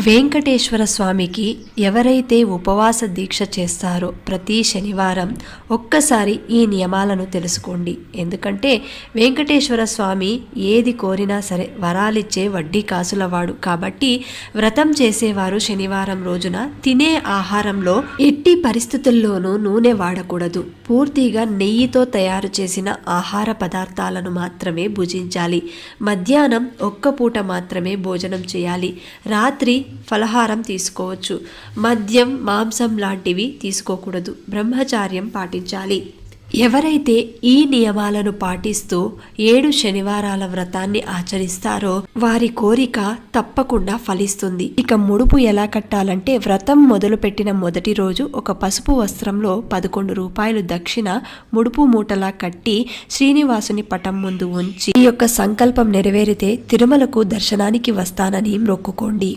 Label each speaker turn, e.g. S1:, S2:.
S1: వెంకటేశ్వర స్వామికి ఎవరైతే ఉపవాస దీక్ష చేస్తారో ప్రతి శనివారం ఒక్కసారి ఈ నియమాలను తెలుసుకోండి. ఎందుకంటే వెంకటేశ్వర స్వామి ఏది కోరినా సరే వరాలిచ్చే వడ్డీ కాసులవాడు. కాబట్టి వ్రతం చేసేవారు శనివారం రోజున తినే ఆహారంలో ఎట్టి పరిస్థితుల్లోనూ నూనె వాడకూడదు. పూర్తిగా నెయ్యితో తయారు చేసిన ఆహార పదార్థాలను మాత్రమే భుజించాలి. మధ్యాహ్నం ఒక్క పూట మాత్రమే భోజనం చేయాలి. రాత్రి ఫలహారం తీసుకోవచ్చు. మద్యం, మాంసం లాంటివి తీసుకోకూడదు. బ్రహ్మచార్యం పాటించాలి. ఎవరైతే ఈ నియమాలను పాటిస్తూ 7 శనివారాల వ్రతాన్ని ఆచరిస్తారో వారి కోరిక తప్పకుండా ఫలిస్తుంది. ఇక ముడుపు ఎలా కట్టాలంటే, వ్రతం మొదలుపెట్టిన మొదటి రోజు ఒక పసుపు వస్త్రంలో 11 రూపాయలు దక్షిణ ముడుపు మూటలా కట్టి శ్రీనివాసుని పటం ముందు ఉంచి ఈ యొక్క సంకల్పం నెరవేరితే తిరుమలకు దర్శనానికి వస్తానని మొక్కుకోండి.